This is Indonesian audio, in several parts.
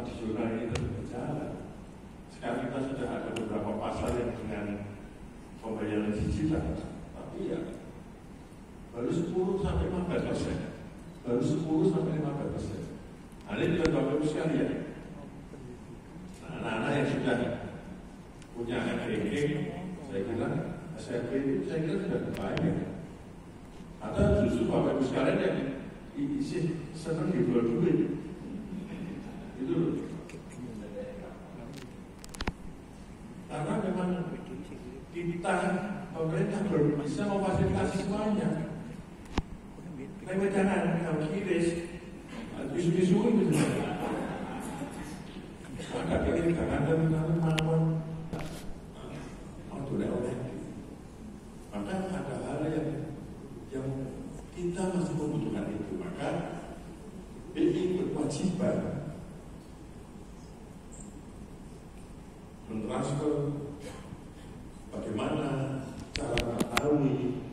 tradisional ini terus berjalan. Sekarang kita sudah ada beberapa pasar yang dengan pembayaran digital, tapi ya baru 10 sampai 15%, baru 10 sampai 15%. Nah, ini juga Bapak Ibu sekalian, anak-anak yang sudah punya ranking, saya kira SMP itu saya kira sudah banyak. Atau justru Bapak Ibu sekalian yang senang dijual duit, itu karena memang kita pemerintah belum bisa memfasilitasi semuanya. Lewat jangan kalau kiris, bisu-bisu itu. Maka kita kadang-kadang melawan untuk oleh. Maka ada hal yang kita masih membutuhkan itu. Maka BI berkewajiban mentransfer bagaimana cara mengetahui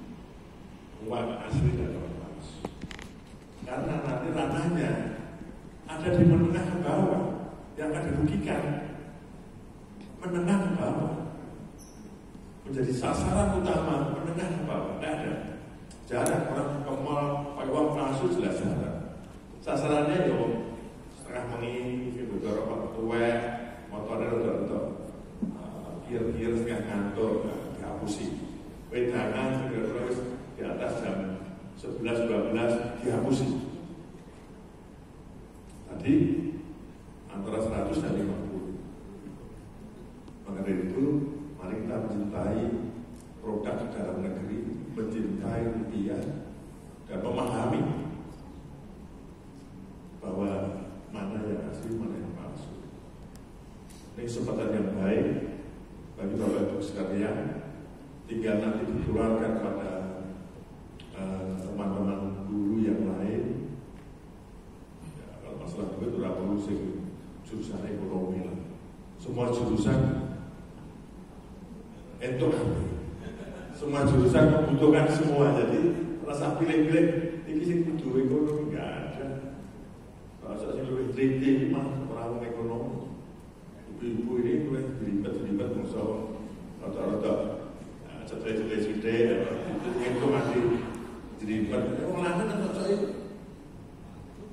uang asli dan uang palsu. Karena nanti ranahnya ada di menengah ke bawah yang akan dirugikan. Menengah ke bawah menjadi sasaran utama, menengah ke bawah. Tidak ada. Jarang orang ke mall pakai uang palsu, jelas jarang. Sasarannya ya setengah mengi, beberapa tua, motornya roda-roda, kir-kir setengah ngantuk, dihapusi. Wedangan terus di atas jam 11-12 dihapusi. Tadi antara 100 dan 50. Maka dari itu, mari kita mencintai produk dalam negeri, mencintai rupiah, dan memahami bahwa mana yang asli, mana yang palsu. Ini kesempatan yang baik bagi Bapak Ibu sekalian, tinggal nanti ditularkan pada teman-teman guru yang lain. Ya, kalau masalah duit itu perlu jurusan ekonomi lah. Semua jurusan itu semua jurusan membutuhkan semua. Jadi rasa pilih-pilih ini sih kudu ekonomi nggak ada. Kalau saya lebih teliti mah orang ekonomi. Ibu-ibu ini boleh dilibat musuh rata-rata cetai-cetai itu masih dilibat. Yang lanang kan saya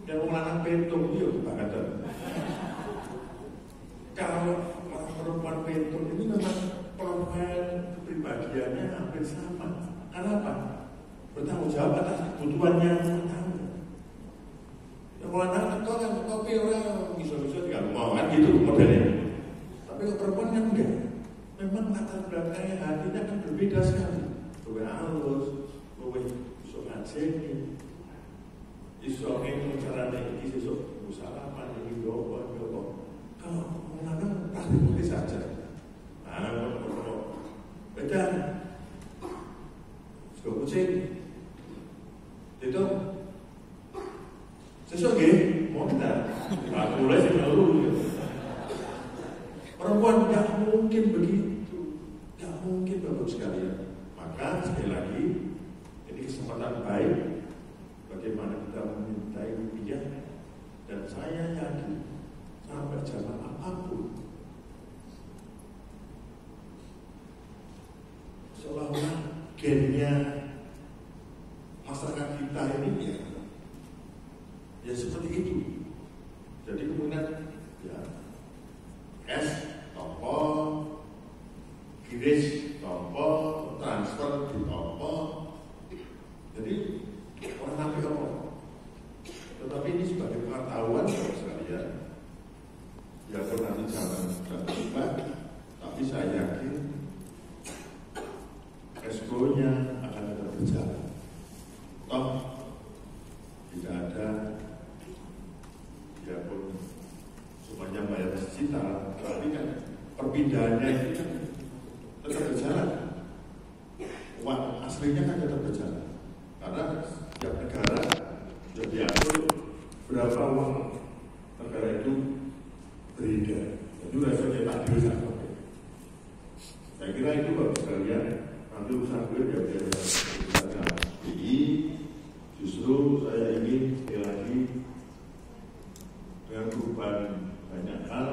yang lanang pentung dia banget. Kalau orang perempuan pentung ini memang profil kepribadiannya hampir sama. Kenapa? Bertanggung jawab atas kebutuhannya tetangga. Yang lanang ketok yang kopi orang bisa-bisa tidak mau kan gitu modelnya. Tapi kalau perempuan kan enggak. Memang latar belakangnya hatinya kan berbeda sekali. Kowe halus, kowe iso ngajeni, iso ngene carane iki iso salaman iki dopo. Kalau lanang pasti saja. Nah, beda. Suka kucing. Itu sesuatu mau kita mulai sih dulu. Perempuan tidak mungkin begitu, tidak mungkin Bapak sekalian. Maka sekali lagi ini kesempatan baik bagaimana kita memintai rupiah, dan saya yakin sampai zaman apapun seolah-olah gennya masyarakat kita ini ya seperti itu. Jadi kemudian ya es topo, kiris topo, transfer di topo. Jadi orang nabi apa? Tetapi ini sebagai pengetahuan sekalian. Ya kalau nanti jangan terlibat, tapi saya yakin escrow-nya akan tetap berjalan. Toh tidak ada ya pun semuanya bayar digital, tapi kan perpindahannya itu kan tetap berjalan. Uang aslinya kan tetap berjalan. Karena setiap negara sudah diatur berapa uang negara itu beredar. Itu rasanya tak bisa. Saya kira itu Bapak sekalian. Nanti urusan gue biar BI. Justru saya ingin sekali lagi dengan perubahan banyak hal,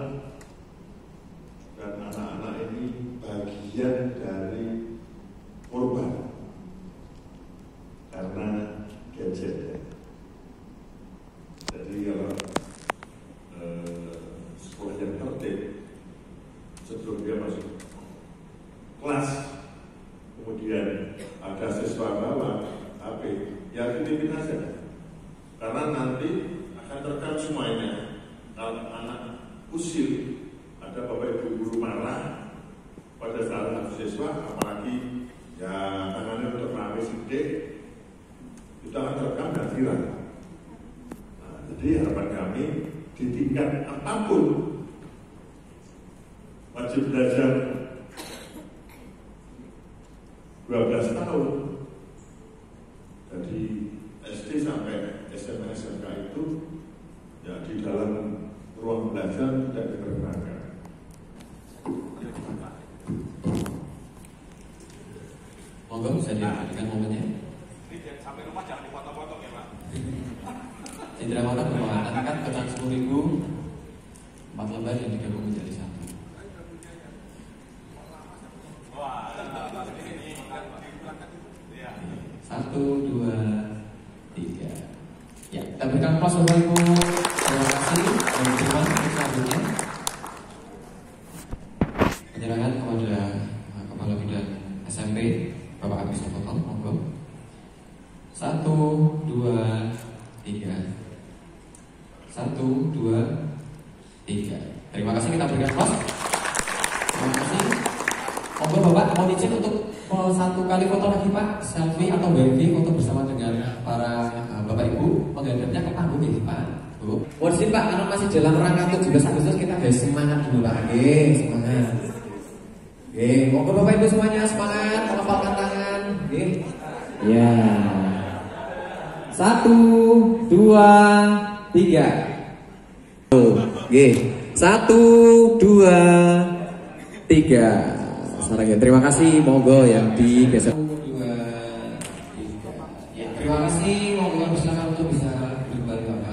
dan anak-anak ini bagian dari korban karena gadget. Jadi kalau sekolah yang tertib sebelum dia masuk kelas, kemudian ada siswa bawa HP, ya titipin aja, karena nanti akan terekam semuanya. Kalau anak usil, ada bapak ibu guru marah pada salah satu siswa, apalagi ya tangannya untuk HP sidik, itu akan terekam dan viral. Nah, jadi harapan kami di tingkat apapun wajib belajar 12 tahun, jadi SD sampai SMA SMK itu ya di dalam ruang belajar tidak diperkenankan. Monggo bisa diperhatikan momennya. Sampai rumah jangan dipotong-potong ya Pak. Indra Mata mengatakan pecahan 10.000 4 lembar yang digabung menjadi satu. Wah, ini 1, 2, 3. Ya, kita berikan aplaus Bapak Ibu. Terima kasih. Dan terima kasih selanjutnya. Penyerangan kepada Kepala Bidang SMP Bapak Agus Sopoto, monggo. 1, 2, 3. 1, 2, 3. Terima kasih, kita berikan aplaus. Terima kasih. Monggo Bapak, mau izin untuk satu kali foto lagi Pak, selfie atau selfie foto bersama dengan para Bapak Ibu, menghadapnya ke panggung ya Pak. Bu. Mohon izin Pak, karena masih dalam rangka 17 Agustus kita harus semangat dulu Pak. Oke, semangat. Oke, monggo Bapak Ibu semuanya semangat, mengepalkan tangan. Oke. Ya. 1, 2, 3. Oke. 1, 2, 3. Terima kasih, monggo yang digeser. 1, 2, 3. Ya, terima kasih, monggo silakan untuk bisa kembali Bapak.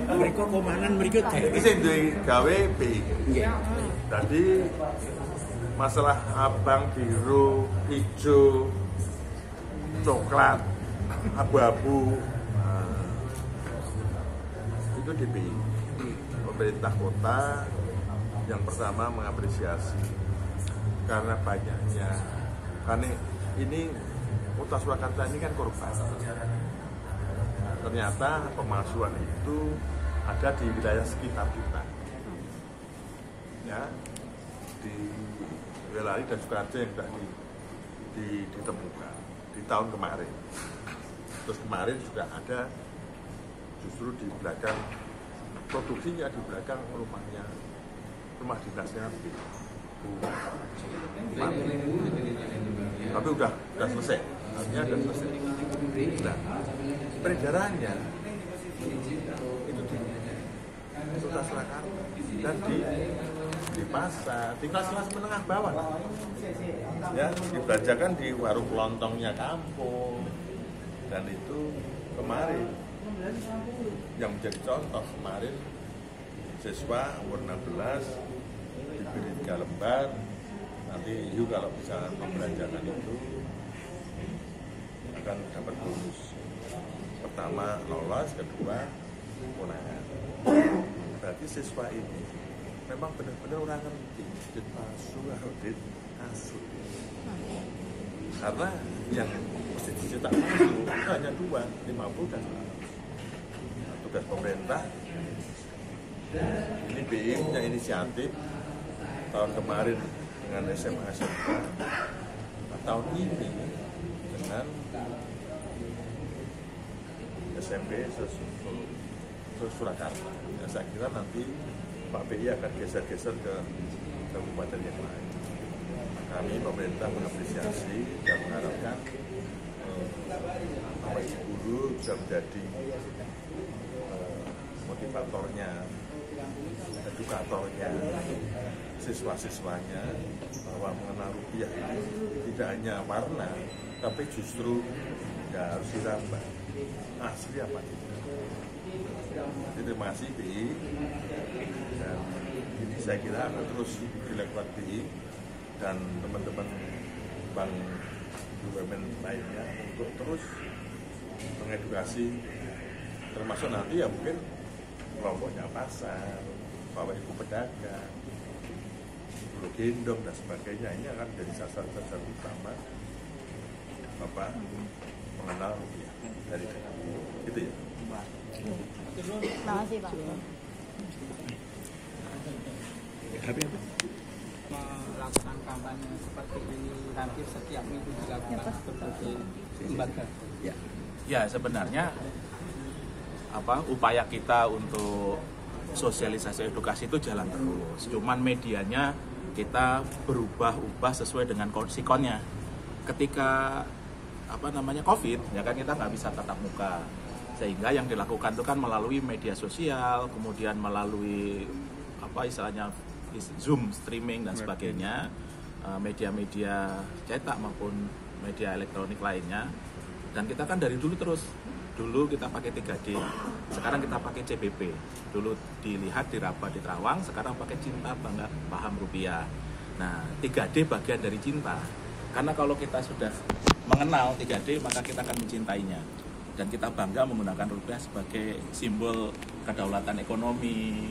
Mereka komanan mereka ini sing gawe BI. Jadi masalah abang, biru, hijau, coklat, abu-abu, itu di BI. Pemerintah kota yang pertama mengapresiasi karena banyaknya, karena ini kota Surakarta ini kan korban. Ternyata pemalsuan itu ada di wilayah sekitar kita, ya, di Welari dan Sukoharjo yang sudah ditemukan di tahun kemarin. Terus kemarin sudah ada justru di belakang produksinya, di belakang rumah dinasnya tapi udah selesai, artinya udah selesai. Nah, peredarannya itu di Kota Surakarta dan di pasar, di kelas-kelas menengah bawah, ya, dibelanjakan di warung kelontongnya kampung. Dan itu kemarin yang menjadi contoh, kemarin siswa umur 16 diberi 3 lembar. Nanti you kalau bisa membelanjakan itu akan dapat bonus. Pertama lolos, kedua kemenangan. Berarti siswa ini memang benar-benar orang ngerti dit palsu atau dit asli. Karena yang mesti dicetak palsu itu hanya 2, 50 dan 100. Nah, tugas pemerintah ini BI punya inisiatif tahun kemarin dengan SMA SMK, tahun ini dengan SMP Surakarta. Ya, saya kira nanti Pak BI akan geser-geser ke kabupaten yang lain. kami pemerintah mengapresiasi dan mengharapkan Bapak Ibu guru bisa menjadi motivatornya, edukatornya, siswa-siswanya, bahwa mengenal rupiah ini tidak hanya warna, tapi justru ya harus dirambah asli apa tidak. Terima kasih BI, dan ini saya kira akan terus dilakukan BI dan teman-teman bank BUMN lainnya untuk terus mengedukasi, termasuk nanti ya mungkin kelompoknya pasar, Bapak Ibu pedagang, guru gendong dan sebagainya. Ini akan jadi sasaran utama Bapak mengenal rupiah dari gitu ya. Terima kasih Pak. Melakukan kampanye seperti ini hampir setiap minggu dilakukan berbagai lembaga. Ya, sebenarnya upaya kita untuk sosialisasi edukasi itu jalan terus. Cuman medianya kita berubah-ubah sesuai dengan konsikonnya. Ketika COVID, ya kan kita nggak bisa tatap muka, sehingga yang dilakukan itu kan melalui media sosial, kemudian melalui Zoom, streaming dan sebagainya, media-media cetak maupun media elektronik lainnya. Dan kita kan dari dulu kita pakai 3D, sekarang kita pakai CBP. Dulu dilihat di Raba di Terawang, sekarang pakai Cinta Bangga Paham Rupiah. Nah, 3D bagian dari cinta. Karena kalau kita sudah mengenal 3D, maka kita akan mencintainya. Dan kita bangga menggunakan rupiah sebagai simbol kedaulatan ekonomi.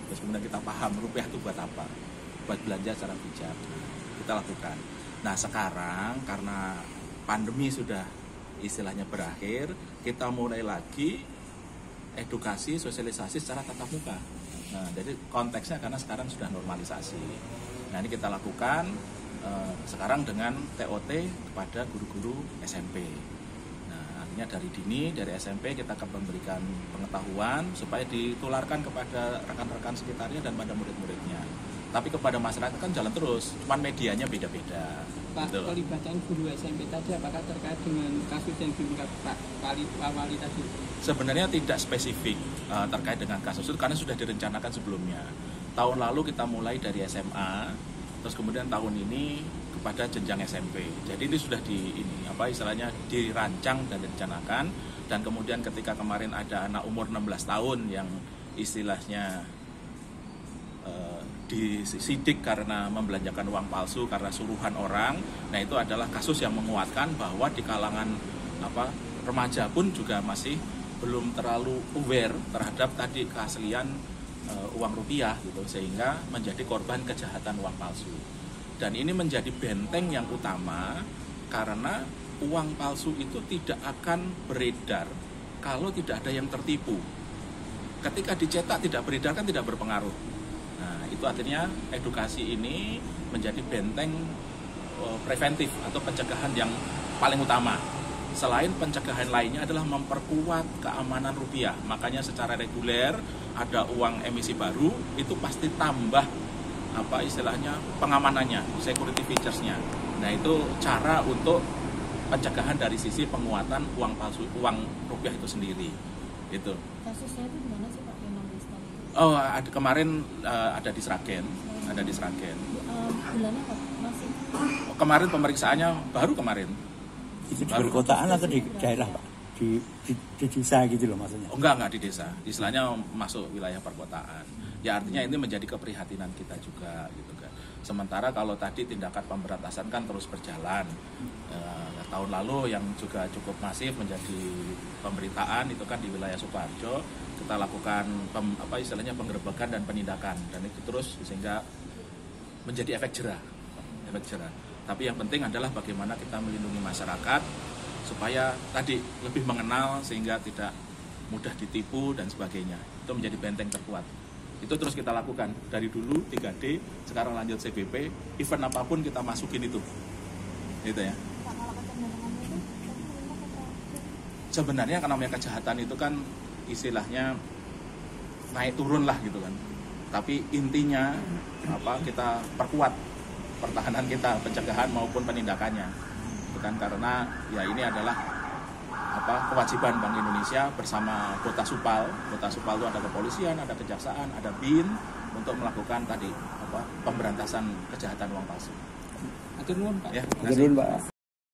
Terus kemudian kita paham rupiah itu buat apa? Buat belanja secara bijak. Kita lakukan. Nah, sekarang karena pandemi sudah istilahnya berakhir, kita mulai lagi edukasi, sosialisasi secara tatap muka. Nah, jadi konteksnya karena sekarang sudah normalisasi. Nah, ini kita lakukan sekarang dengan TOT kepada guru-guru SMP. Nah, artinya dari dini, dari SMP kita akan memberikan pengetahuan supaya ditularkan kepada rekan-rekan sekitarnya dan pada murid-muridnya. Tapi kepada masyarakat kan jalan terus, cuman medianya beda-beda. Pak, gitu. Pelibatan guru SMP tadi apakah terkait dengan kasus yang diungkap Pak Wali tadi? Sebenarnya tidak spesifik terkait dengan kasus itu karena sudah direncanakan sebelumnya. Tahun lalu kita mulai dari SMA, terus kemudian tahun ini kepada jenjang SMP. Jadi ini sudah dirancang dan direncanakan. Dan kemudian ketika kemarin ada anak umur 16 tahun yang istilahnya disidik karena membelanjakan uang palsu karena suruhan orang. Nah, itu adalah kasus yang menguatkan bahwa di kalangan remaja pun juga masih belum terlalu aware terhadap tadi keaslian uang rupiah gitu, sehingga menjadi korban kejahatan uang palsu. Dan ini menjadi benteng yang utama karena uang palsu itu tidak akan beredar kalau tidak ada yang tertipu. Ketika dicetak tidak beredar kan tidak berpengaruh. Nah, itu artinya edukasi ini menjadi benteng preventif atau pencegahan yang paling utama. Selain pencegahan lainnya adalah memperkuat keamanan rupiah. Makanya secara reguler ada uang emisi baru itu pasti tambah pengamanannya, security features-nya. Nah, itu cara untuk pencegahan dari sisi penguatan uang palsu, uang rupiah itu sendiri. Itu. Kasusnya itu gimana sih Pak? Oh, kemarin ada di Sragen, Bulannya Pak masih? Kemarin pemeriksaannya baru kemarin. Itu di perkotaan atau di daerah Pak? Di desa gitu loh maksudnya? Oh, enggak di desa. Istilahnya masuk wilayah perkotaan. Ya artinya ini menjadi keprihatinan kita juga gitu kan. Sementara kalau tadi tindakan pemberantasan kan terus berjalan. Tahun lalu yang juga cukup masif menjadi pemberitaan itu kan di wilayah Sukoharjo. Kita lakukan penggerebekan dan penindakan, dan itu terus sehingga menjadi efek jerah. Tapi yang penting adalah bagaimana kita melindungi masyarakat supaya tadi lebih mengenal sehingga tidak mudah ditipu dan sebagainya. Itu menjadi benteng terkuat. Itu terus kita lakukan dari dulu 3D, sekarang lanjut CBP, event apapun kita masukin itu. Gitu ya. Sebenarnya karena namanya kejahatan itu kan istilahnya naik turun lah gitu kan. Tapi intinya kita perkuat pertahanan kita, pencegahan maupun penindakannya. Bukan karena ya ini adalah kewajiban Bank Indonesia bersama Kota Supal. Kota Supal itu ada kepolisian, ada kejaksaan, ada BIN untuk melakukan tadi pemberantasan kejahatan uang palsu. Atur nuwun, Pak. Ya, Terima kasih, Pak.